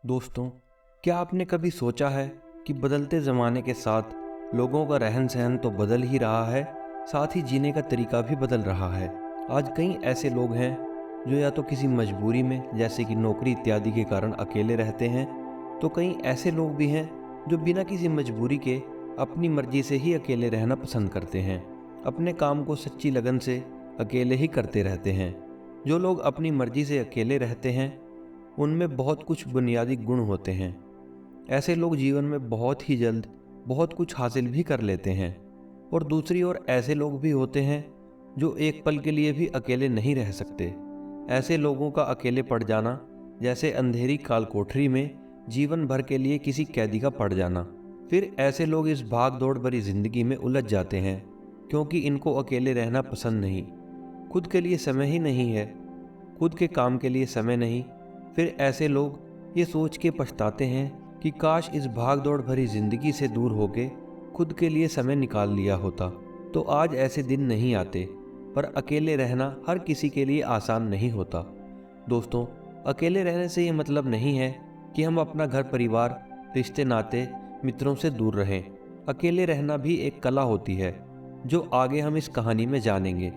दोस्तों, क्या आपने कभी सोचा है कि बदलते ज़माने के साथ लोगों का रहन सहन तो बदल ही रहा है, साथ ही जीने का तरीका भी बदल रहा है। आज कई ऐसे लोग हैं जो या तो किसी मजबूरी में जैसे कि नौकरी इत्यादि के कारण अकेले रहते हैं, तो कई ऐसे लोग भी हैं जो बिना किसी मजबूरी के अपनी मर्जी से ही अकेले रहना पसंद करते हैं। अपने काम को सच्ची लगन से अकेले ही करते रहते हैं। जो लोग अपनी मर्जी से अकेले रहते हैं उनमें बहुत कुछ बुनियादी गुण होते हैं। ऐसे लोग जीवन में बहुत ही जल्द बहुत कुछ हासिल भी कर लेते हैं। और दूसरी ओर ऐसे लोग भी होते हैं जो एक पल के लिए भी अकेले नहीं रह सकते। ऐसे लोगों का अकेले पड़ जाना जैसे अंधेरी काल कोठरी में जीवन भर के लिए किसी कैदी का पड़ जाना। फिर ऐसे लोग इस भाग दौड़ भरी जिंदगी में उलझ जाते हैं क्योंकि इनको अकेले रहना पसंद नहीं। खुद के लिए समय ही नहीं है, खुद के काम के लिए समय नहीं। फिर ऐसे लोग ये सोच के पछताते हैं कि काश इस भाग दौड़ भरी जिंदगी से दूर होके खुद के लिए समय निकाल लिया होता। तो आज ऐसे दिन नहीं आते, पर अकेले रहना हर किसी के लिए आसान नहीं होता। दोस्तों, अकेले रहने से ये मतलब नहीं है कि हम अपना घर परिवार, रिश्ते नाते, मित्रों से दूर रहें। अकेले रहना भी एक कला होती है जो आगे हम इस कहानी में जानेंगे।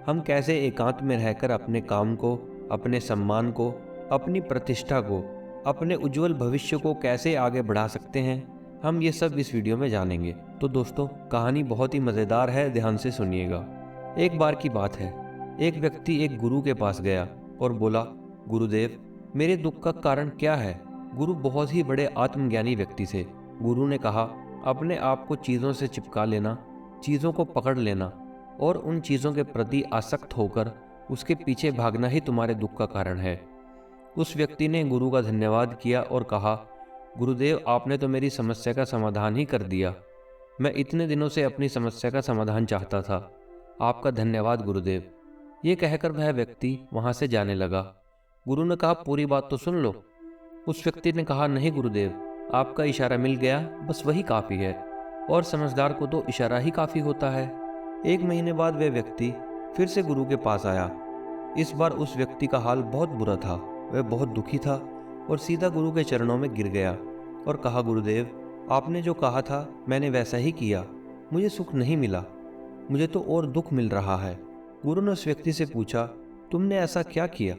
हम कैसे एकांत में रहकर अपने काम को, अपने सम्मान को, अपनी प्रतिष्ठा को, अपने उज्जवल भविष्य को कैसे आगे बढ़ा सकते हैं, हम ये सब इस वीडियो में जानेंगे। तो दोस्तों, कहानी बहुत ही मज़ेदार है, ध्यान से सुनिएगा। एक बार की बात है, एक व्यक्ति एक गुरु के पास गया और बोला, गुरुदेव, मेरे दुख का कारण क्या है? गुरु बहुत ही बड़े आत्मज्ञानी व्यक्ति थे। गुरु ने कहा, अपने आप को चीज़ों से चिपका लेना, चीज़ों को पकड़ लेना और उन चीज़ों के प्रति आसक्त होकर उसके पीछे भागना ही तुम्हारे दुख का कारण है। उस व्यक्ति ने गुरु का धन्यवाद किया और कहा, गुरुदेव, आपने तो मेरी समस्या का समाधान ही कर दिया। मैं इतने दिनों से अपनी समस्या का समाधान चाहता था। आपका धन्यवाद गुरुदेव। ये कहकर वह व्यक्ति वहां से जाने लगा। गुरु ने कहा, पूरी बात तो सुन लो। उस व्यक्ति ने कहा, नहीं गुरुदेव, आपका इशारा मिल गया, बस वही काफ़ी है, और समझदार को तो इशारा ही काफ़ी होता है। एक महीने बाद वह व्यक्ति फिर से गुरु के पास आया। इस बार उस व्यक्ति का हाल बहुत बुरा था। वह बहुत दुखी था और सीधा गुरु के चरणों में गिर गया और कहा, गुरुदेव, आपने जो कहा था मैंने वैसा ही किया। मुझे सुख नहीं मिला, मुझे तो और दुख मिल रहा है। गुरु ने उस व्यक्ति से पूछा, तुमने ऐसा क्या किया?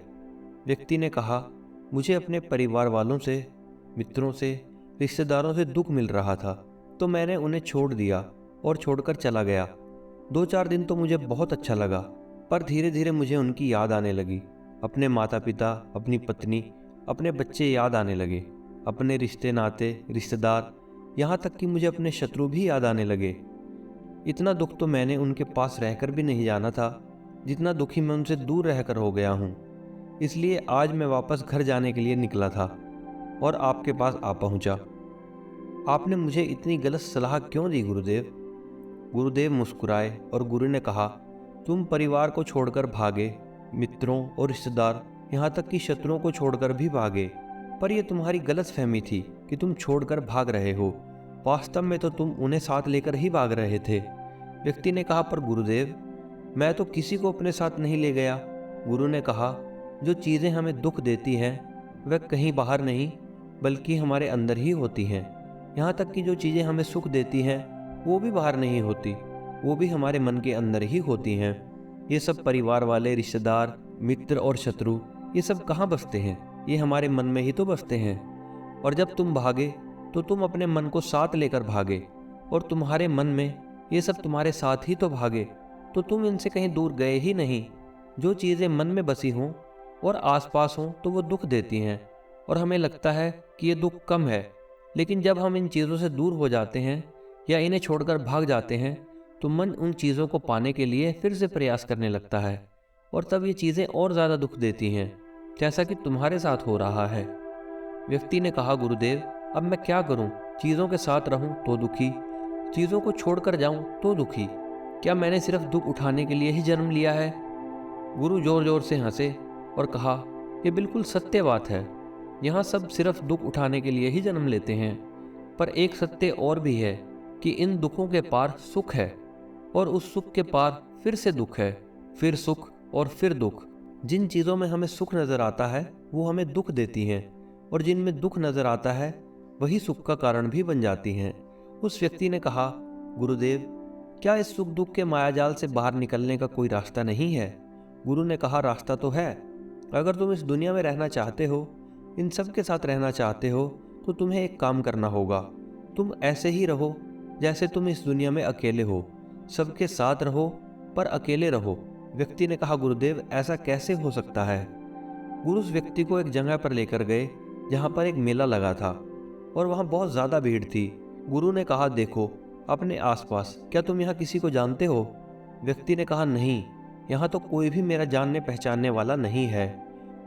व्यक्ति ने कहा, मुझे अपने परिवार वालों से, मित्रों से, रिश्तेदारों से दुख मिल रहा था, तो मैंने उन्हें छोड़ दिया और छोड़कर चला गया। 2-4 दिन तो मुझे बहुत अच्छा लगा, पर धीरे धीरे मुझे उनकी याद आने लगी। अपने माता पिता, अपनी पत्नी, अपने बच्चे याद आने लगे, अपने रिश्ते नाते, रिश्तेदार, यहाँ तक कि मुझे अपने शत्रु भी याद आने लगे। इतना दुख तो मैंने उनके पास रहकर भी नहीं जाना था, जितना दुखी मैं उनसे दूर रहकर हो गया हूँ। इसलिए आज मैं वापस घर जाने के लिए निकला था और आपके पास आ पहुँचा। आपने मुझे इतनी गलत सलाह क्यों दी गुरुदेव? गुरुदेव मुस्कुराए और गुरु ने कहा, तुम परिवार को छोड़कर भागे, मित्रों और रिश्तेदार, यहाँ तक कि शत्रुओं को छोड़कर भी भागे, पर यह तुम्हारी गलतफहमी थी कि तुम छोड़कर भाग रहे हो। वास्तव में तो तुम उन्हें साथ लेकर ही भाग रहे थे। व्यक्ति ने कहा, पर गुरुदेव, मैं तो किसी को अपने साथ नहीं ले गया। गुरु ने कहा, जो चीज़ें हमें दुख देती हैं वह कहीं बाहर नहीं बल्कि हमारे अंदर ही होती हैं। यहाँ तक कि जो चीज़ें हमें सुख देती हैं वो भी बाहर नहीं होती, वो भी हमारे मन के अंदर ही होती हैं। ये सब परिवार वाले, रिश्तेदार, मित्र और शत्रु, ये सब कहाँ बसते हैं? ये हमारे मन में ही तो बसते हैं। और जब तुम भागे तो तुम अपने मन को साथ लेकर भागे, और तुम्हारे मन में ये सब तुम्हारे साथ ही तो भागे, तो तुम इनसे कहीं दूर गए ही नहीं। जो चीज़ें मन में बसी हों और आसपास हों तो वो दुख देती हैं, और हमें लगता है कि ये दुख कम है। लेकिन जब हम इन चीज़ों से दूर हो जाते हैं या इन्हें छोड़कर भाग जाते हैं तो मन उन चीज़ों को पाने के लिए फिर से प्रयास करने लगता है, और तब ये चीज़ें और ज़्यादा दुख देती हैं, जैसा कि तुम्हारे साथ हो रहा है। व्यक्ति ने कहा, गुरुदेव, अब मैं क्या करूं? चीज़ों के साथ रहूं तो दुखी, चीज़ों को छोड़कर जाऊं तो दुखी। क्या मैंने सिर्फ दुख उठाने के लिए ही जन्म लिया है? गुरु जोर जोर से हंसे और कहा, यह बिल्कुल सत्य बात है। यहाँ सब सिर्फ दुख उठाने के लिए ही जन्म लेते हैं, पर एक सत्य और भी है कि इन दुखों के पार सुख है, और उस सुख के पार फिर से दुख है, फिर सुख और फिर दुख। जिन चीज़ों में हमें सुख नज़र आता है वो हमें दुख देती हैं, और जिनमें दुख नजर आता है वही सुख का कारण भी बन जाती हैं। उस व्यक्ति ने कहा, गुरुदेव, क्या इस सुख दुख के मायाजाल से बाहर निकलने का कोई रास्ता नहीं है? गुरु ने कहा, रास्ता तो है। अगर तुम इस दुनिया में रहना चाहते हो, इन सब के साथ रहना चाहते हो, तो तुम्हें एक काम करना होगा। तुम ऐसे ही रहो जैसे तुम इस दुनिया में अकेले हो। सबके साथ रहो पर अकेले रहो। व्यक्ति ने कहा, गुरुदेव, ऐसा कैसे हो सकता है? गुरु उस व्यक्ति को एक जगह पर लेकर गए जहाँ पर एक मेला लगा था और वहाँ बहुत ज़्यादा भीड़ थी। गुरु ने कहा, देखो अपने आसपास, क्या तुम यहाँ किसी को जानते हो? व्यक्ति ने कहा, नहीं, यहाँ तो कोई भी मेरा जानने पहचानने वाला नहीं है।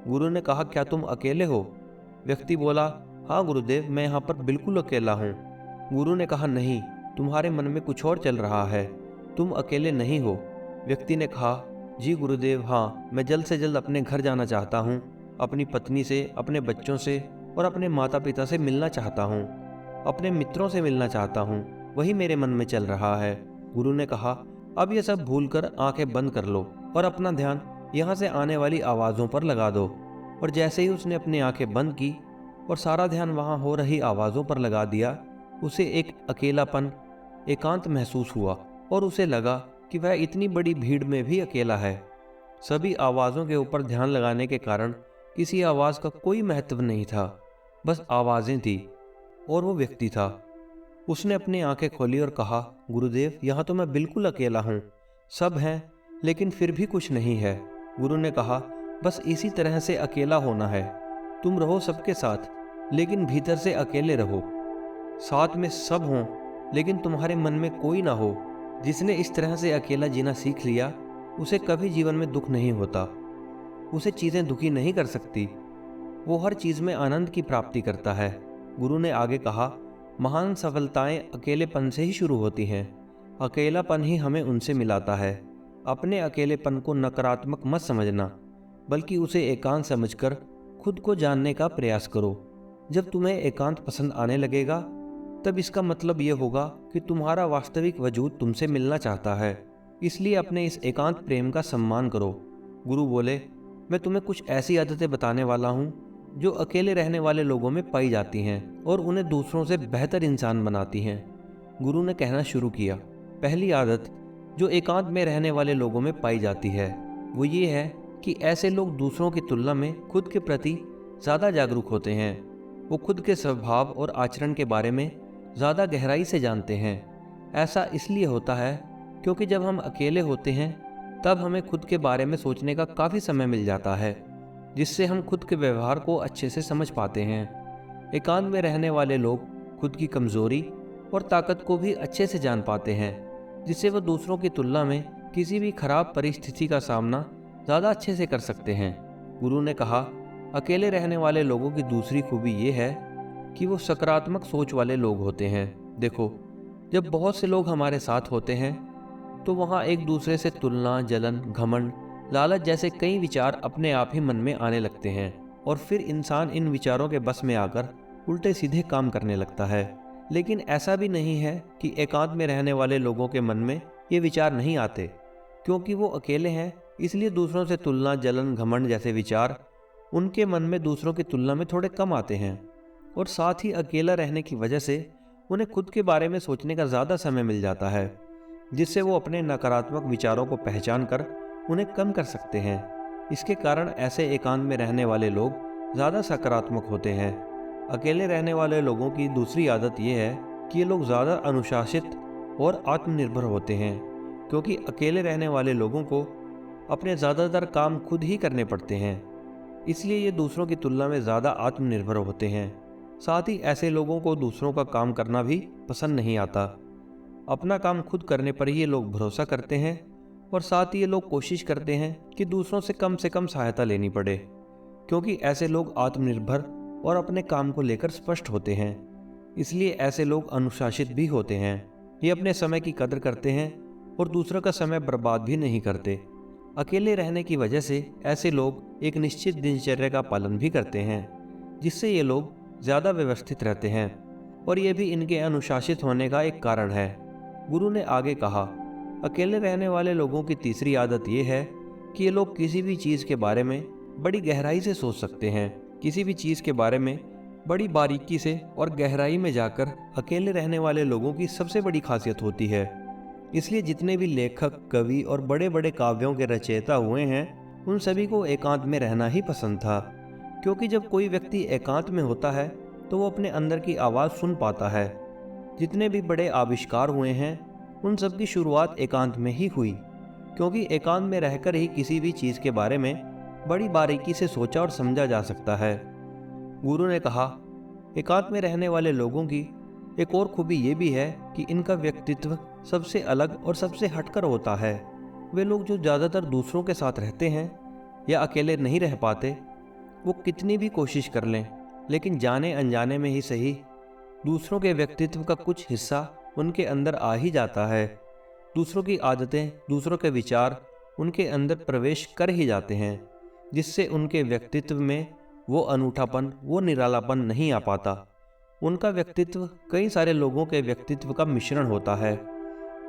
गुरु ने कहा, क्या तुम अकेले हो? व्यक्ति बोला, हाँ गुरुदेव, मैं यहाँ पर बिल्कुल अकेला हूँ। गुरु ने कहा, नहीं, तुम्हारे मन में कुछ और चल रहा है, तुम अकेले नहीं हो। व्यक्ति ने कहा, जी गुरुदेव, हाँ, मैं जल्द से जल्द अपने घर जाना चाहता हूँ, अपनी पत्नी से, अपने बच्चों से और अपने माता पिता से मिलना चाहता हूँ, अपने मित्रों से मिलना चाहता हूँ, वही मेरे मन में चल रहा है। गुरु ने कहा, अब ये सब भूलकर आंखें बंद कर लो और अपना ध्यान यहाँ से आने वाली आवाज़ों पर लगा दो। और जैसे ही उसने अपनी आंखें बंद की और सारा ध्यान वहाँ हो रही आवाज़ों पर लगा दिया, उसे एक अकेलापन, एकांत महसूस हुआ और उसे लगा कि वह इतनी बड़ी भीड़ में भी अकेला है। सभी आवाज़ों के ऊपर ध्यान लगाने के कारण किसी आवाज़ का कोई महत्व नहीं था, बस आवाज़ें थी और वो व्यक्ति था। उसने अपनी आंखें खोली और कहा, गुरुदेव, यहाँ तो मैं बिल्कुल अकेला हूँ, सब हैं लेकिन फिर भी कुछ नहीं है। गुरु ने कहा, बस इसी तरह से अकेला होना है। तुम रहो सबके साथ लेकिन भीतर से अकेले रहो। साथ में सब हों लेकिन तुम्हारे मन में कोई ना हो। जिसने इस तरह से अकेला जीना सीख लिया, उसे कभी जीवन में दुख नहीं होता, उसे चीज़ें दुखी नहीं कर सकती, वो हर चीज़ में आनंद की प्राप्ति करता है। गुरु ने आगे कहा, महान सफलताएं अकेलेपन से ही शुरू होती हैं। अकेलापन ही हमें उनसे मिलाता है। अपने अकेलेपन को नकारात्मक मत समझना, बल्कि उसे एकांत समझकर खुद को जानने का प्रयास करो। जब तुम्हें एकांत पसंद आने लगेगा, तब इसका मतलब ये होगा कि तुम्हारा वास्तविक वजूद तुमसे मिलना चाहता है। इसलिए अपने इस एकांत प्रेम का सम्मान करो। गुरु बोले, मैं तुम्हें कुछ ऐसी आदतें बताने वाला हूँ जो अकेले रहने वाले लोगों में पाई जाती हैं और उन्हें दूसरों से बेहतर इंसान बनाती हैं। गुरु ने कहना शुरू किया, पहली आदत जो एकांत में रहने वाले लोगों में पाई जाती है वो ये है कि ऐसे लोग दूसरों की तुलना में खुद के प्रति ज़्यादा जागरूक होते हैं। वो खुद के स्वभाव और आचरण के बारे में ज़्यादा गहराई से जानते हैं। ऐसा इसलिए होता है क्योंकि जब हम अकेले होते हैं तब हमें खुद के बारे में सोचने का काफ़ी समय मिल जाता है, जिससे हम खुद के व्यवहार को अच्छे से समझ पाते हैं। एकांत में रहने वाले लोग खुद की कमज़ोरी और ताकत को भी अच्छे से जान पाते हैं, जिससे वह दूसरों की तुलना में किसी भी खराब परिस्थिति का सामना ज़्यादा अच्छे से कर सकते हैं। गुरु ने कहा, अकेले रहने वाले लोगों की दूसरी खूबी ये है कि वो सकारात्मक सोच वाले लोग होते हैं। देखो, जब बहुत से लोग हमारे साथ होते हैं तो वहाँ एक दूसरे से तुलना, जलन, घमंड, लालच जैसे कई विचार अपने आप ही मन में आने लगते हैं और फिर इंसान इन विचारों के बस में आकर उल्टे सीधे काम करने लगता है। लेकिन ऐसा भी नहीं है कि एकांत में रहने वाले लोगों के मन में ये विचार नहीं आते। क्योंकि वो अकेले हैं, इसलिए दूसरों से तुलना, जलन, घमंड जैसे विचार उनके मन में दूसरों की तुलना में थोड़े कम आते हैं। और साथ ही अकेला रहने की वजह से उन्हें खुद के बारे में सोचने का ज़्यादा समय मिल जाता है, जिससे वो अपने नकारात्मक विचारों को पहचान कर उन्हें कम कर सकते हैं। इसके कारण ऐसे एकांत में रहने वाले लोग ज़्यादा सकारात्मक होते हैं। अकेले रहने वाले लोगों की दूसरी आदत ये है कि ये लोग ज़्यादा अनुशासित और आत्मनिर्भर होते हैं, क्योंकि अकेले रहने वाले लोगों को अपने ज़्यादातर काम खुद ही करने पड़ते हैं, इसलिए ये दूसरों की तुलना में ज़्यादा आत्मनिर्भर होते हैं। साथ ही ऐसे लोगों को दूसरों का काम करना भी पसंद नहीं आता। अपना काम खुद करने पर ही ये लोग भरोसा करते हैं और साथ ही ये लोग कोशिश करते हैं कि दूसरों से कम सहायता लेनी पड़े, क्योंकि ऐसे लोग आत्मनिर्भर और अपने काम को लेकर स्पष्ट होते हैं। इसलिए ऐसे लोग अनुशासित भी होते हैं। ये अपने समय की कदर करते हैं और दूसरों का समय बर्बाद भी नहीं करते। अकेले रहने की वजह से ऐसे लोग एक निश्चित दिनचर्या का पालन भी करते हैं, जिससे ये लोग ज़्यादा व्यवस्थित रहते हैं और ये भी इनके अनुशासित होने का एक कारण है। गुरु ने आगे कहा, अकेले रहने वाले लोगों की तीसरी आदत ये है कि ये लोग किसी भी चीज़ के बारे में बड़ी गहराई से सोच सकते हैं। किसी भी चीज़ के बारे में बड़ी बारीकी से और गहराई में जाकर अकेले रहने वाले लोगों की सबसे बड़ी खासियत होती है। इसलिए जितने भी लेखक, कवि और बड़े बड़े काव्यों के रचयिता हुए हैं, उन सभी को एकांत में रहना ही पसंद था। क्योंकि जब कोई व्यक्ति एकांत में होता है तो वो अपने अंदर की आवाज़ सुन पाता है। जितने भी बड़े आविष्कार हुए हैं, उन सब की शुरुआत एकांत में ही हुई, क्योंकि एकांत में रहकर ही किसी भी चीज़ के बारे में बड़ी बारीकी से सोचा और समझा जा सकता है। गुरु ने कहा, एकांत में रहने वाले लोगों की एक और खूबी ये भी है कि इनका व्यक्तित्व सबसे अलग और सबसे हटकर होता है। वे लोग जो ज़्यादातर दूसरों के साथ रहते हैं या अकेले नहीं रह पाते, वो कितनी भी कोशिश कर लें, लेकिन जाने अनजाने में ही सही दूसरों के व्यक्तित्व का कुछ हिस्सा उनके अंदर आ ही जाता है। दूसरों की आदतें, दूसरों के विचार उनके अंदर प्रवेश कर ही जाते हैं, जिससे उनके व्यक्तित्व में वो अनूठापन, वो निरालापन नहीं आ पाता। उनका व्यक्तित्व कई सारे लोगों के व्यक्तित्व का मिश्रण होता है।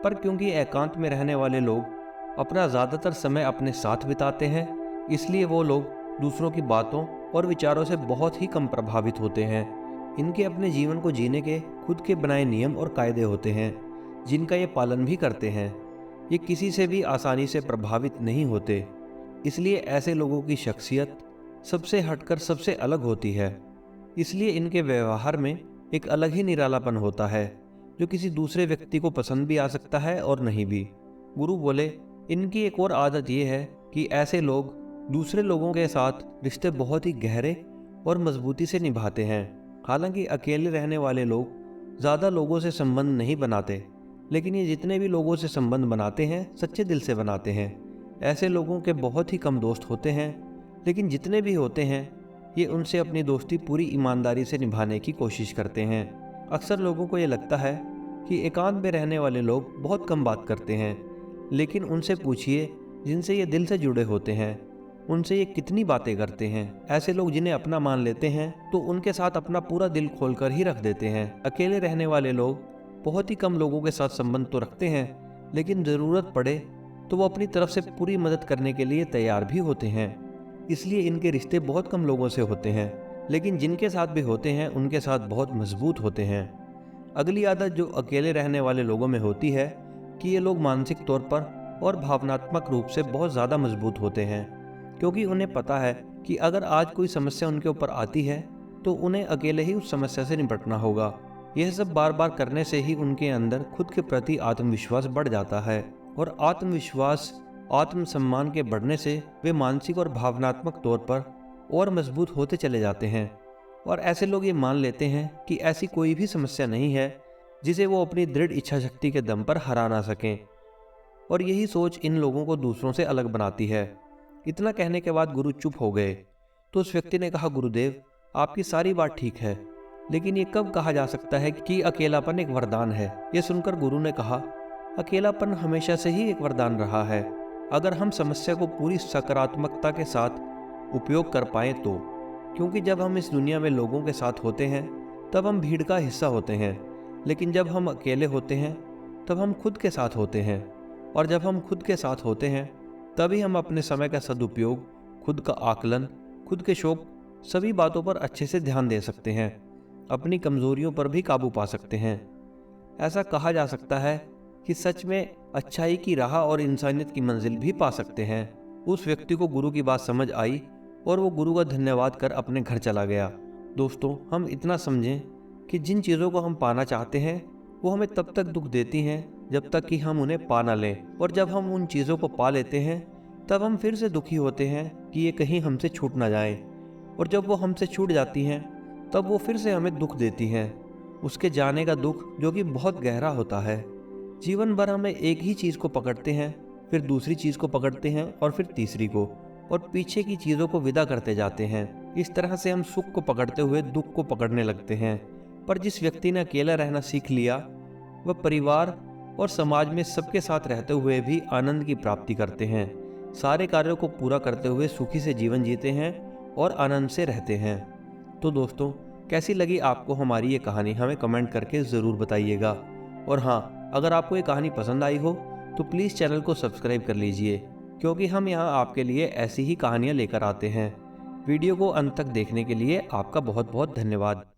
पर क्योंकि एकांत में रहने वाले लोग अपना ज़्यादातर समय अपने साथ बिताते हैं, इसलिए वो लोग दूसरों की बातों और विचारों से बहुत ही कम प्रभावित होते हैं। इनके अपने जीवन को जीने के खुद के बनाए नियम और कायदे होते हैं, जिनका ये पालन भी करते हैं। ये किसी से भी आसानी से प्रभावित नहीं होते। इसलिए ऐसे लोगों की शख्सियत सबसे हटकर सबसे अलग होती है। इसलिए इनके व्यवहार में एक अलग ही निरालापन होता है, जो किसी दूसरे व्यक्ति को पसंद भी आ सकता है और नहीं भी। गुरु बोले, इनकी एक और आदत ये है कि ऐसे लोग दूसरे लोगों के साथ रिश्ते बहुत ही गहरे और मजबूती से निभाते हैं। हालांकि अकेले रहने वाले लोग ज़्यादा लोगों से संबंध नहीं बनाते, लेकिन ये जितने भी लोगों से संबंध बनाते हैं, सच्चे दिल से बनाते हैं। ऐसे लोगों के बहुत ही कम दोस्त होते हैं, लेकिन जितने भी होते हैं, ये उनसे अपनी दोस्ती पूरी ईमानदारी से निभाने की कोशिश करते हैं। अक्सर लोगों को ये लगता है कि एकांत में रहने वाले लोग बहुत कम बात करते हैं, लेकिन उनसे पूछिए जिनसे ये दिल से जुड़े होते हैं, उनसे ये कितनी बातें करते हैं। ऐसे लोग जिन्हें अपना मान लेते हैं तो उनके साथ अपना पूरा दिल खोलकर ही रख देते हैं। अकेले रहने वाले लोग बहुत ही कम लोगों के साथ संबंध तो रखते हैं, लेकिन ज़रूरत पड़े तो वो अपनी तरफ से पूरी मदद करने के लिए तैयार भी होते हैं। इसलिए इनके रिश्ते बहुत कम लोगों से होते हैं, लेकिन जिनके साथ भी होते हैं उनके साथ बहुत मजबूत होते हैं। अगली आदत जो अकेले रहने वाले लोगों में होती है कि ये लोग मानसिक तौर पर और भावनात्मक रूप से बहुत ज़्यादा मजबूत होते हैं, क्योंकि उन्हें पता है कि अगर आज कोई समस्या उनके ऊपर आती है तो उन्हें अकेले ही उस समस्या से निपटना होगा। यह सब बार बार करने से ही उनके अंदर खुद के प्रति आत्मविश्वास बढ़ जाता है, और आत्मविश्वास, आत्मसम्मान के बढ़ने से वे मानसिक और भावनात्मक तौर पर और मजबूत होते चले जाते हैं। और ऐसे लोग ये मान लेते हैं कि ऐसी कोई भी समस्या नहीं है जिसे वो अपनी दृढ़ इच्छा शक्ति के दम पर हरा ना सकें, और यही सोच इन लोगों को दूसरों से अलग बनाती है। इतना कहने के बाद गुरु चुप हो गए। तो उस व्यक्ति ने कहा, गुरुदेव, आपकी सारी बात ठीक है, लेकिन ये कब कहा जा सकता है कि अकेलापन एक वरदान है? ये सुनकर गुरु ने कहा, अकेलापन हमेशा से ही एक वरदान रहा है, अगर हम समस्या को पूरी सकारात्मकता के साथ उपयोग कर पाएं तो। क्योंकि जब हम इस दुनिया में लोगों के साथ होते हैं तब हम भीड़ का हिस्सा होते हैं, लेकिन जब हम अकेले होते हैं तब हम खुद के साथ होते हैं, और जब हम खुद के साथ होते हैं तभी हम अपने समय का सदुपयोग, खुद का आकलन, खुद के शौक, सभी बातों पर अच्छे से ध्यान दे सकते हैं, अपनी कमजोरियों पर भी काबू पा सकते हैं। ऐसा कहा जा सकता है कि सच में अच्छाई की राह और इंसानियत की मंजिल भी पा सकते हैं। उस व्यक्ति को गुरु की बात समझ आई और वो गुरु का धन्यवाद कर अपने घर चला गया। दोस्तों, हम इतना समझें कि जिन चीज़ों को हम पाना चाहते हैं वो हमें तब तक दुख देती हैं जब तक कि हम उन्हें पा ना लें, और जब हम उन चीज़ों को पा लेते हैं तब हम फिर से दुखी होते हैं कि ये कहीं हमसे छूट ना जाए, और जब वो हमसे छूट जाती हैं तब वो फिर से हमें दुख देती हैं, उसके जाने का दुख जो कि बहुत गहरा होता है। जीवन भर हमें एक ही चीज़ को पकड़ते हैं, फिर दूसरी चीज़ को पकड़ते हैं, और फिर तीसरी को, और पीछे की चीज़ों को विदा करते जाते हैं। इस तरह से हम सुख को पकड़ते हुए दुख को पकड़ने लगते हैं। पर जिस व्यक्ति ने अकेला रहना सीख लिया, वह परिवार और समाज में सबके साथ रहते हुए भी आनंद की प्राप्ति करते हैं, सारे कार्यों को पूरा करते हुए सुखी से जीवन जीते हैं और आनंद से रहते हैं। तो दोस्तों, कैसी लगी आपको हमारी ये कहानी? हमें कमेंट करके ज़रूर बताइएगा। और हाँ, अगर आपको ये कहानी पसंद आई हो तो प्लीज़ चैनल को सब्सक्राइब कर लीजिए, क्योंकि हम यहाँ आपके लिए ऐसी ही कहानियाँ लेकर आते हैं। वीडियो को अंत तक देखने के लिए आपका बहुत बहुत धन्यवाद।